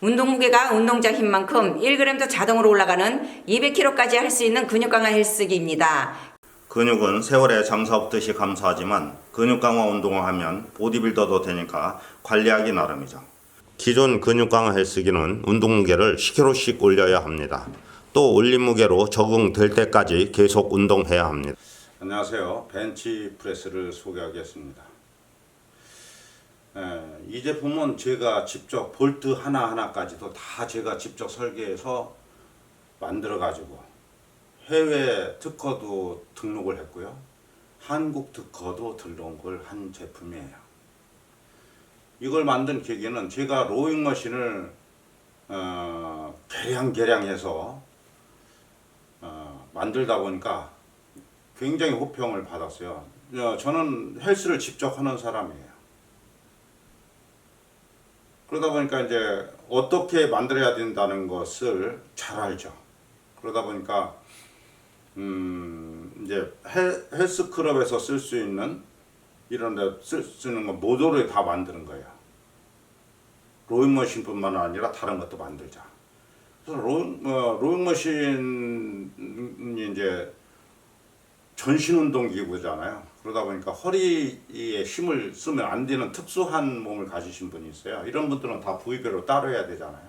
운동 무게가 운동자 힘만큼 1g도 자동으로 올라가는 200kg까지 할 수 있는 근육 강화 헬스기입니다. 근육은 세월에 장사 없듯이 감소하지만 근육 강화 운동을 하면 보디빌더도 되니까 관리하기 나름이죠. 기존 근육 강화 헬스기는 운동 무게를 10kg씩 올려야 합니다. 또 올린 무게로 적응될 때까지 계속 운동해야 합니다. 안녕하세요. 벤치 프레스를 소개하겠습니다. 이 제품은 제가 직접 볼트 하나하나까지도 다 제가 직접 설계해서 만들어 가지고 해외 특허도 등록을 했고요. 한국 특허도 등록을 한 제품이에요. 이걸 만든 계기는 제가 로잉 머신을 개량해서 만들다 보니까 굉장히 호평을 받았어요. 저는 헬스를 직접 하는 사람이에요. 그러다 보니까 이제 어떻게 만들어야 된다는 것을 잘 알죠. 그러다 보니까 이제 헬스클럽에서 쓸 수 있는 이런 데 쓰는 거 모듈을 다 만드는 거예요. 로잉머신뿐만 아니라 다른 것도 만들자. 그래서 로잉머신이 이제 전신운동 기구잖아요. 그러다 보니까 허리에 힘을 쓰면 안 되는 특수한 몸을 가지신 분이 있어요. 이런 분들은 다 부위별로 따로 해야 되잖아요.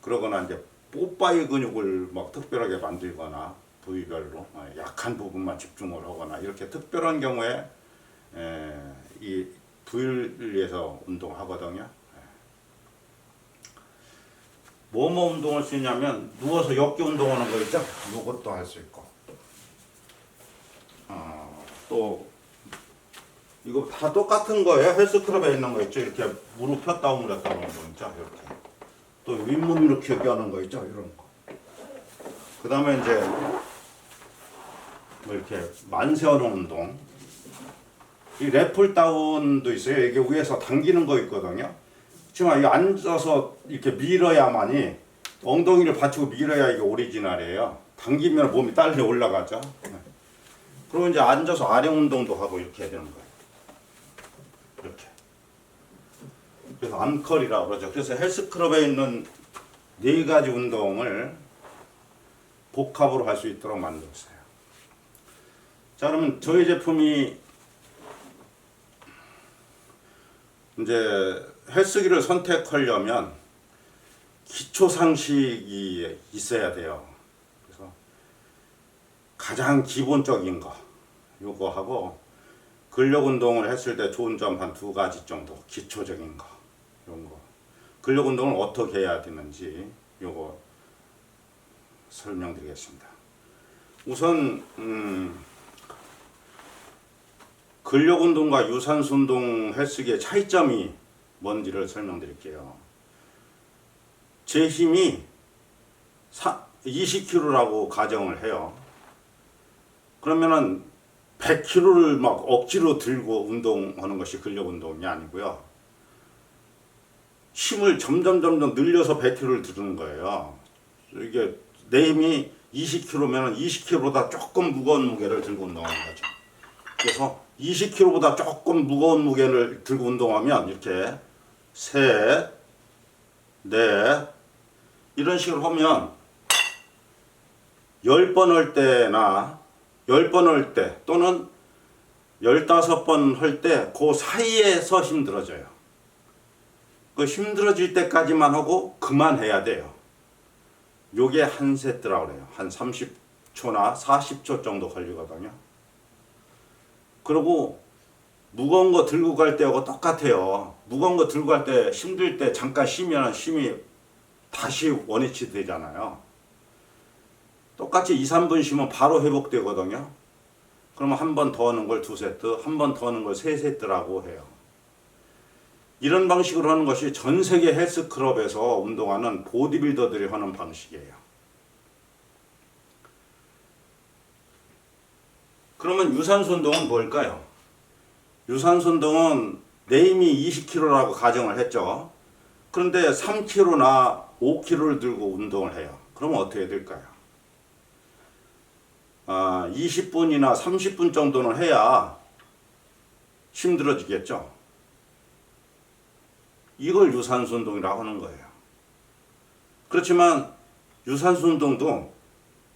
그러거나 이제 뽀빠이 근육을 막 특별하게 만들거나 부위별로 약한 부분만 집중을 하거나 이렇게 특별한 경우에 이 부위를 위해서 운동하거든요. 뭐뭐 운동을 쓰냐면 누워서 역기 운동하는 거 있죠? 이것도 할 수 있고 또 이거 다 똑같은 거예요. 헬스클럽에 있는 거 있죠? 이렇게 무릎 폈다 오므렸다 하는 거 있죠? 이렇게 또 윗몸 이렇게 여기 하는 거 있죠? 이런 거. 그 다음에 이제 뭐 이렇게 만세하는 운동. 이 랩풀 다운도 있어요. 이게 위에서 당기는 거 있거든요. 그렇지만 이 앉아서 이렇게 밀어야만이 엉덩이를 받치고 밀어야 이게 오리지널이에요. 당기면 몸이 딸려 올라가죠. 그리고 이제 앉아서 아령 운동도 하고 이렇게 해야 되는 거예요. 이렇게. 그래서 암컬이라고 그러죠. 그래서 헬스클럽에 있는 4가지 운동을 복합으로 할 수 있도록 만들었어요. 자, 그러면 저희 제품이 이제 헬스기를 선택하려면 기초 상식이 있어야 돼요. 그래서 가장 기본적인 거 요거 하고 근력 운동을 했을 때 좋은 점 한 2가지 정도 기초적인 거 이런 거 근력 운동을 어떻게 해야 되는지 요거 설명드리겠습니다. 우선 근력 운동과 유산소 운동 헬스기의 차이점이 뭔지를 설명드릴게요. 제 힘이 20kg라고 가정을 해요. 그러면은 100kg를 막 억지로 들고 운동하는 것이 근력 운동이 아니고요. 힘을 점점 늘려서 100kg를 드는 거예요. 이게 내 힘이 20kg면 20kg보다 조금 무거운 무게를 들고 운동하는 거죠. 그래서 20kg보다 조금 무거운 무게를 들고 운동하면 이렇게 셋, 넷 이런 식으로 하면 10번 할 때나 10번 할 때 또는 15번 할 때 그 사이에서 힘들어져요. 그 힘들어질 때까지만 하고 그만해야 돼요. 요게 한 세트라고 그래요. 한 30초나 40초 정도 걸리거든요. 그리고 무거운 거 들고 갈 때하고 똑같아요. 무거운 거 들고 갈 때 힘들 때 잠깐 쉬면 힘이 다시 원위치 되잖아요. 똑같이 2, 3분 쉬면 바로 회복되거든요. 그러면 한 번 더 하는 걸 2세트, 한 번 더 하는 걸 3세트라고 해요. 이런 방식으로 하는 것이 전 세계 헬스클럽에서 운동하는 보디빌더들이 하는 방식이에요. 그러면 유산소 운동은 뭘까요? 유산소 운동은 내 힘이 20kg라고 가정을 했죠. 그런데 3kg나 5kg를 들고 운동을 해요. 그러면 어떻게 될까요? 20분이나 30분 정도는 해야 힘들어지겠죠. 이걸 유산소 운동이라고 하는 거예요. 그렇지만 유산소 운동도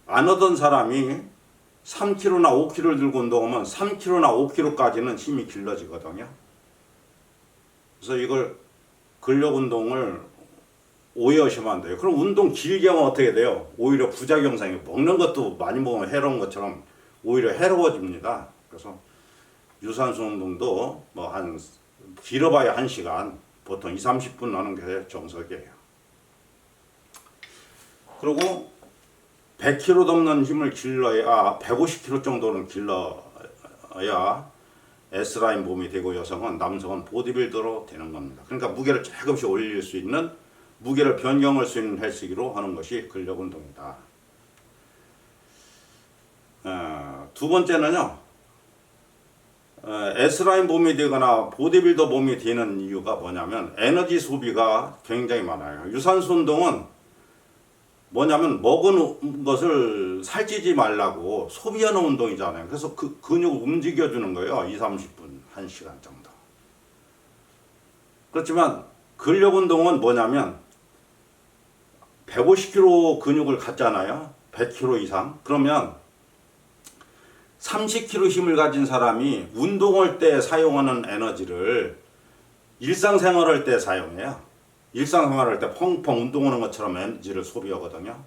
안 하던 사람이 3kg나 5kg를 들고 운동하면 3kg나 5kg까지는 힘이 길러지거든요. 그래서 이걸 근력 운동을 오해하시면 안 돼요. 그럼 운동 길게 하면 어떻게 돼요? 오히려 부작용상이 먹는 것도 많이 먹으면 해로운 것처럼 오히려 해로워집니다. 그래서 유산소 운동도 뭐 한 길어봐야 1시간, 보통 20-30분 하는 게 정석이에요. 그리고 100kg 넘는 힘을 길러야 150kg 정도는 길러야 S라인 몸이 되고 여성은 남성은 보디빌더로 되는 겁니다. 그러니까 무게를 조금씩 올릴 수 있는 무게를 변경할 수 있는 헬스기로 하는 것이 근력 운동이다. 두 번째는요. S라인 몸이 되거나 보디빌더 몸이 되는 이유가 뭐냐면 에너지 소비가 굉장히 많아요. 유산소 운동은 뭐냐면 먹은 것을 살찌지 말라고 소비하는 운동이잖아요. 그래서 그 근육을 움직여주는 거예요. 20-30분, 1시간 정도. 그렇지만 근력 운동은 뭐냐면 150kg 근육을 갖잖아요. 100kg 이상. 그러면 30kg 힘을 가진 사람이 운동할 때 사용하는 에너지를 일상생활할 때 사용해요. 일상생활할 때 펑펑 운동하는 것처럼 에너지를 소비하거든요.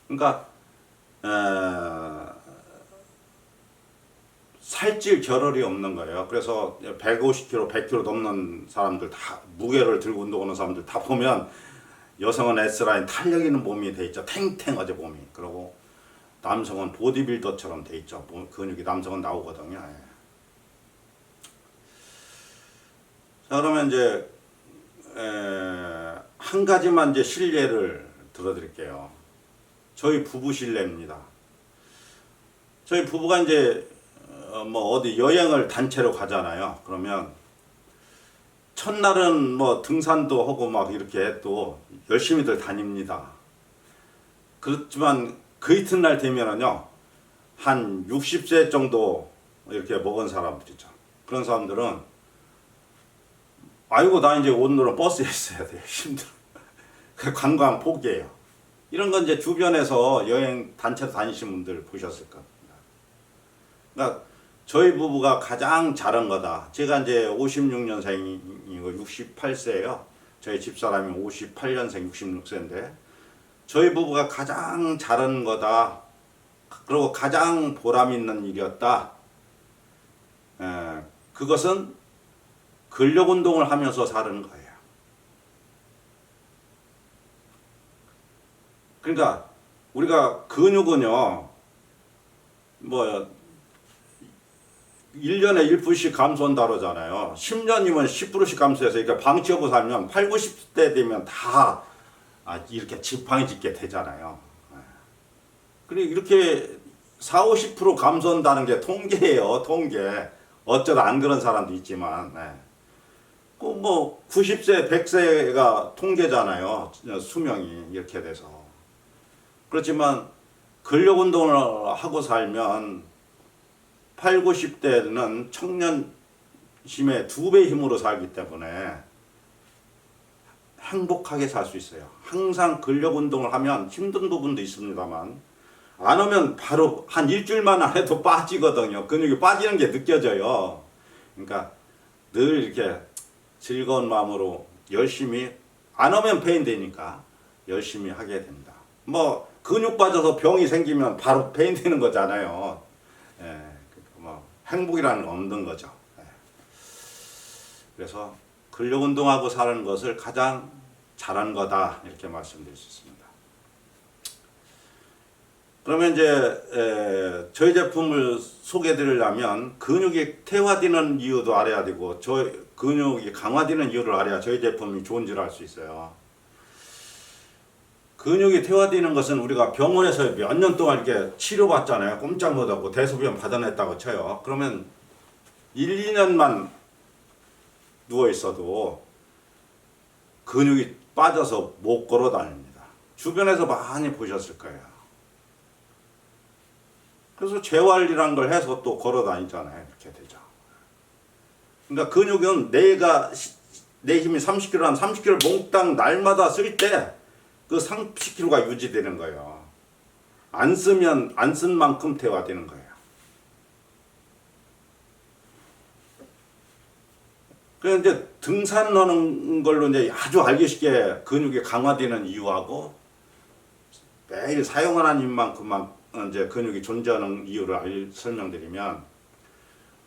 그러니까 살찔 겨를이 없는 거예요. 그래서 150kg, 100kg 넘는 사람들 다 무게를 들고 운동하는 사람들 다 보면 여성은 S라인 탄력 있는 몸이 돼 있죠. 탱탱하죠 몸이. 그리고 남성은 보디빌더처럼 돼 있죠. 근육이 남성은 나오거든요. 자, 그러면 이제 한 가지만 이제 실례를 들어드릴게요. 저희 부부 실례입니다. 저희 부부가 이제 뭐 어디 여행을 단체로 가잖아요. 그러면 첫날은 뭐 등산도 하고 막 이렇게 또 열심히들 다닙니다. 그렇지만 그 이튿날 되면은요, 한 60세 정도 이렇게 먹은 사람들이죠. 그런 사람들은 아이고 나 이제 오늘은 버스에 있어야 돼요. 힘들어. 관광 포기해요. 이런 건 이제 주변에서 여행 단체로 다니시는 분들 보셨을 겁니다. 그러니까 저희 부부가 가장 잘한 거다. 제가 이제 56년생이고 68세예요. 저희 집사람이 58년생 66세인데 저희 부부가 가장 잘한 거다. 그리고 가장 보람 있는 일이었다. 그것은 근력 운동을 하면서 사는 거예요. 그러니까 우리가 근육은요, 뭐 1년에 1%씩 감소한다 그러잖아요. 10년이면 10%씩 감소해서 이렇게 방치하고 살면 8, 90대 되면 다 이렇게 지팡이 짚게 되잖아요. 그리고 이렇게 4, 50% 감소한다는 게 통계예요. 통계. 어쩌다 안 그런 사람도 있지만 뭐 90세, 100세가 통계잖아요. 수명이 이렇게 돼서. 그렇지만 근력 운동을 하고 살면 8, 90대는 청년심의 2배 힘으로 살기 때문에 행복하게 살 수 있어요. 항상 근력 운동을 하면 힘든 부분도 있습니다만 안 하면 바로 한 일주일만 안 해도 빠지거든요. 근육이 빠지는 게 느껴져요. 그러니까 늘 이렇게 즐거운 마음으로 열심히 안 하면 페인 되니까 열심히 하게 됩니다. 뭐 근육 빠져서 병이 생기면 바로 페인 되는 거잖아요. 뭐 행복이라는 건 없는 거죠. 그래서 근력 운동하고 사는 것을 가장 잘한 거다 이렇게 말씀드릴 수 있습니다. 그러면 이제 저희 제품을 소개해 드리려면 근육이 퇴화되는 이유도 알아야 되고 근육이 강화되는 이유를 알아야 저희 제품이 좋은지를 알 수 있어요. 근육이 퇴화되는 것은 우리가 병원에서 몇 년 동안 이렇게 치료받잖아요. 꼼짝 못하고 대소변 받아냈다고 쳐요. 그러면 1, 2년만 누워 있어도 근육이 빠져서 못 걸어 다닙니다. 주변에서 많이 보셨을 거예요. 그래서 재활이란 걸 해서 또 걸어 다니잖아요. 이렇게 되죠. 그러니까 근육은 내 힘이 30kg라면 30kg 몽땅 날마다 쓸 때 그 30kg가 유지되는 거예요. 안 쓰면 안 쓴 만큼 대화되는 거예요. 그래서 이제 등산하는 걸로 이제 아주 알기 쉽게 근육이 강화되는 이유하고 매일 사용하는 인만큼만 이제 근육이 존재하는 이유를 설명드리면,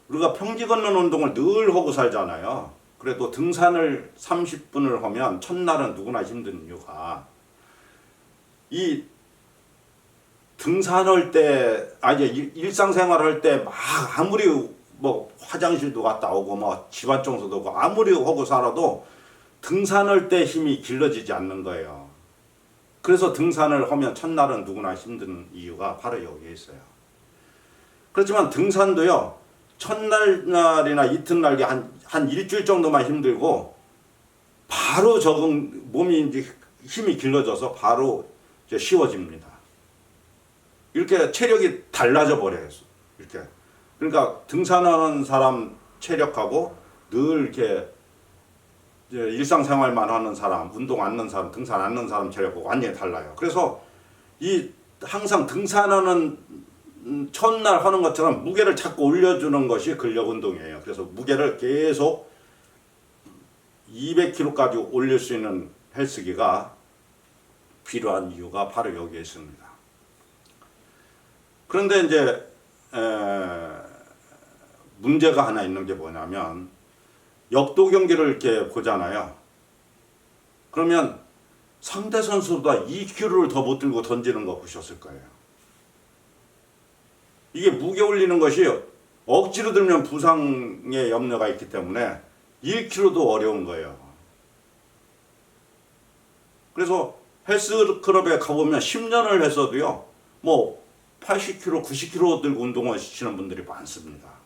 우리가 평지 걷는 운동을 늘 하고 살잖아요. 그래도 등산을 30분을 하면 첫날은 누구나 힘든 이유가, 이 등산할 때, 이제 일상생활 할 때 막 아무리 뭐 화장실도 갔다 오고 뭐 집안 청소도 하고 아무리 하고 살아도 등산할 때 힘이 길러지지 않는 거예요. 그래서 등산을 하면 첫날은 누구나 힘든 이유가 바로 여기에 있어요. 그렇지만 등산도요, 첫날이나 이튿날이 한 일주일 정도만 힘들고 바로 몸이 이제 힘이 길러져서 바로 이제 쉬워집니다. 이렇게 체력이 달라져 버려요. 이렇게. 그러니까 등산하는 사람 체력하고 늘 이렇게 일상생활만 하는 사람, 운동 안 하는 사람, 등산 안 하는 사람 체력하고 완전히 달라요. 그래서 항상 등산하는 첫날 하는 것처럼 무게를 자꾸 올려주는 것이 근력 운동이에요. 그래서 무게를 계속 200kg까지 올릴 수 있는 헬스기가 필요한 이유가 바로 여기에 있습니다. 그런데 이제 문제가 하나 있는 게 뭐냐면, 역도 경기를 이렇게 보잖아요. 그러면 상대 선수보다 2kg를 더 못 들고 던지는 거 보셨을 거예요. 이게 무게 올리는 것이 억지로 들면 부상의 염려가 있기 때문에 1kg도 어려운 거예요. 그래서 헬스클럽에 가보면 10년을 했어도요, 뭐 80kg, 90kg 들고 운동하시는 분들이 많습니다.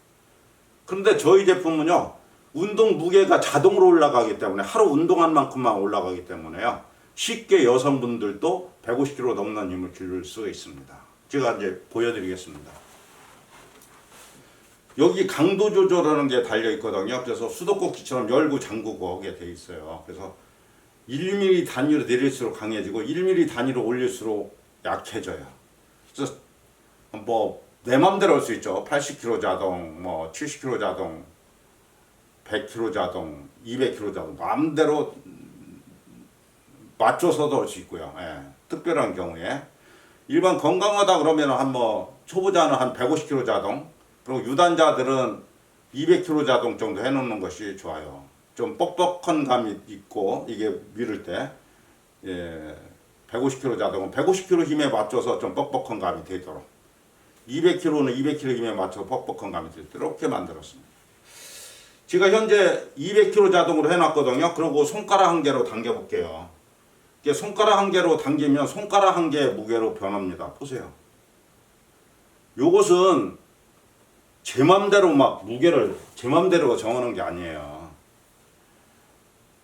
그런데 저희 제품은요, 운동 무게가 자동으로 올라가기 때문에, 하루 운동한 만큼만 올라가기 때문에요, 쉽게 여성분들도 150kg 넘는 힘을 기를 수 있습니다. 제가 이제 보여드리겠습니다. 여기 강도 조절하는 게 달려 있거든요. 그래서 수도꼭지처럼 열고 잠그고 하게 돼 있어요. 그래서 1mm 단위로 내릴수록 강해지고 1mm 단위로 올릴수록 약해져요. 그래서 뭐 내 맘대로 할 수 있죠. 80kg 자동, 뭐 70kg 자동, 100kg 자동, 200kg 자동, 마음대로 맞춰서도 할 수 있고요. 예, 특별한 경우에. 일반 건강하다 그러면 초보자는 한 150kg 자동, 그리고 유단자들은 200kg 자동 정도 해놓는 것이 좋아요. 좀 뻑뻑한 감이 있고, 이게 밀을 때, 150kg 자동은 150kg 힘에 맞춰서 좀 뻑뻑한 감이 되도록, 200kg는 200kg 힘에 맞춰서 뻑뻑한 감이 되도록 이렇게 만들었습니다. 제가 현재 200kg 자동으로 해놨거든요. 그리고 손가락 한 개로 당겨볼게요. 손가락 한 개로 당기면 손가락 한 개의 무게로 변합니다. 보세요. 요것은 제 맘대로 무게를 제 맘대로 정하는 게 아니에요.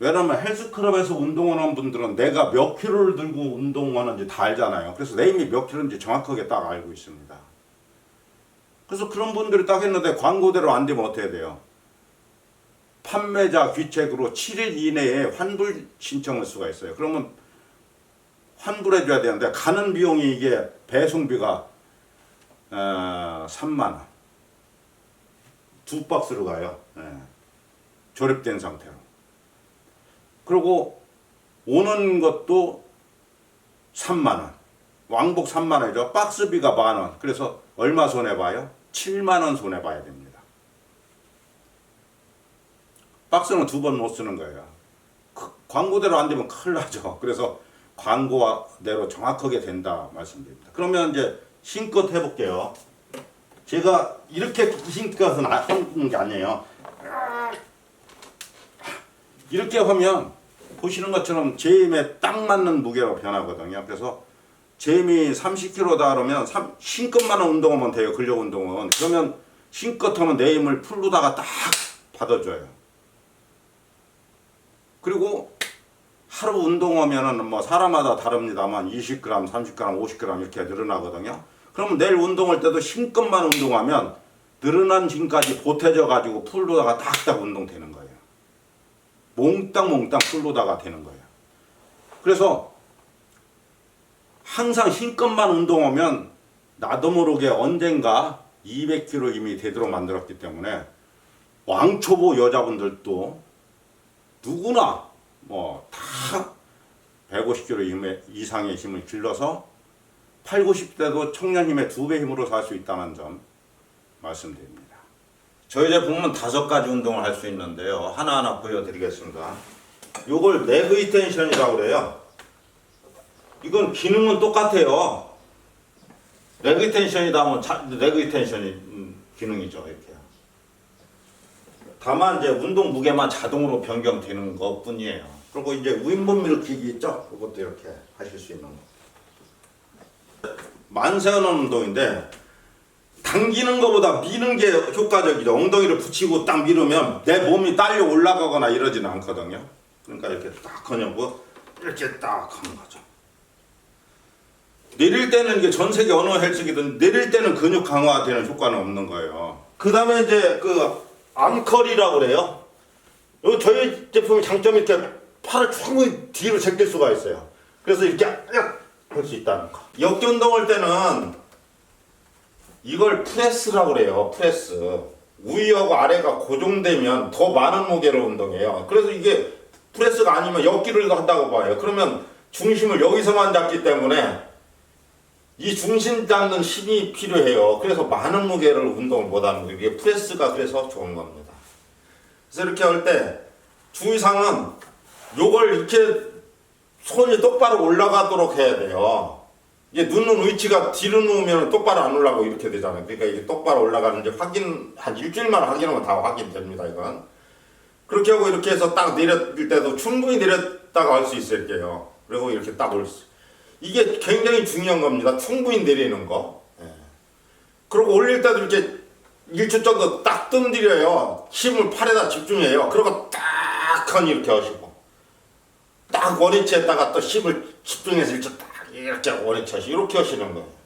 왜냐면 헬스클럽에서 운동하는 분들은 내가 몇 킬로를 들고 운동하는지 다 알잖아요. 그래서 내 힘이 몇 킬로인지 정확하게 딱 알고 있습니다. 그래서 그런 분들이 딱 했는데 광고대로 안 되면 어떻게 돼요? 판매자 귀책으로 7일 이내에 환불 신청할 수가 있어요. 그러면 환불해 줘야 되는데, 가는 비용이 이게 배송비가 3만원. 2박스로 가요. 조립된 상태로. 그리고 오는 것도 3만원. 왕복 3만원이죠. 박스비가 만원. 그래서 얼마 손해봐요? 7만원 손해봐야 됩니다. 박스는 2번 못 쓰는 거예요. 광고대로 안 되면 큰일 나죠. 그래서 광고대로 정확하게 된다 말씀드립니다. 그러면 이제 힘껏 해볼게요. 제가 이렇게 힘껏은 하는 게 아니에요. 이렇게 하면 보시는 것처럼 제 힘에 딱 맞는 무게로 변하거든요. 그래서 제 힘이 30kg다 그러면 힘껏만 운동하면 돼요. 근력 운동은. 그러면 힘껏 하면 내 힘을 풀로다가 딱 받아줘요. 그리고 하루 운동하면은 사람마다 다릅니다만 20g, 30g, 50g 이렇게 늘어나거든요. 그러면 내일 운동할 때도 힘껏만 운동하면 늘어난 힘까지 보태져 가지고 풀로다가 딱딱 운동되는 거예요. 몽땅 풀로다가 되는 거예요. 그래서 항상 힘껏만 운동하면 나도 모르게 언젠가 200kg 힘이 되도록 만들었기 때문에 왕초보 여자분들도 누구나 뭐 다 150kg 이상의 힘을 길러서 8, 90대도 청년 힘의 2배 힘으로 살 수 있다는 점 말씀드립니다. 저희 제품은 5가지 운동을 할 수 있는데요. 하나하나 보여드리겠습니다. 요걸 레그 텐션이라고 그래요. 이건 기능은 똑같아요. 레그 텐션이다 하면 레그 텐션이 기능이죠. 이렇게. 다만 이제 운동 무게만 자동으로 변경되는 것 뿐이에요. 그리고 이제 윗몸 일으키기 있죠? 그것도 이렇게 하실 수 있는 거. 만세하는 운동인데 당기는 것보다 미는 게 효과적이죠. 엉덩이를 붙이고 딱 밀으면 내 몸이 딸려 올라가거나 이러지는 않거든요. 그러니까 이렇게 딱 하냐고 이렇게 딱 하는 거죠. 내릴 때는 이게 전 세계 어느 헬스기든 내릴 때는 근육 강화되는 효과는 없는 거예요. 그 다음에 이제 그 암컬이라고 그래요. 요 저희 제품의 장점이 이렇게 팔을 충분히 뒤로 제낄 수가 있어요. 그래서 이렇게 할 수 있다는 거. 역기 운동할 때는 이걸 프레스라고 그래요. 프레스. 위하고 아래가 고정되면 더 많은 무게로 운동해요. 그래서 이게 프레스가 아니면 역기를 한다고 봐요. 그러면 중심을 여기서만 잡기 때문에 이 중심 잡는 힘이 필요해요. 그래서 많은 무게를 운동을 못하는 거예요. 이게 프레스가 그래서 좋은 겁니다. 그래서 이렇게 할 때 주의사항은 요걸 이렇게 손이 똑바로 올라가도록 해야 돼요. 이게 눕는 위치가 뒤로 누우면 똑바로 안 올라가고 이렇게 되잖아요. 그러니까 이게 똑바로 올라가는지 한 일주일만 확인하면 다 확인됩니다. 이건. 그렇게 하고 이렇게 해서 딱 내렸을 때도 충분히 내렸다가 할 수 있을게요. 그리고 이렇게 딱 올 수. 이게 굉장히 중요한 겁니다. 충분히 내리는 거. 예. 그리고 올릴 때도 이렇게 1초 정도 딱 뜸들여요. 힘을 팔에다 집중해요. 그리고 딱 하니 이렇게 하시고. 딱 원위치에다가 또 힘을 집중해서 이렇게 원위치 하시고. 이렇게 하시는 거예요.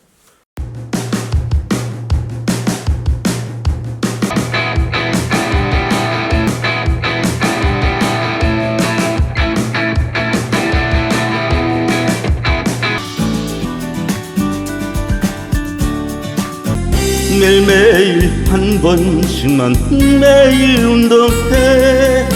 매일매일 한 번씩만 매일 운동해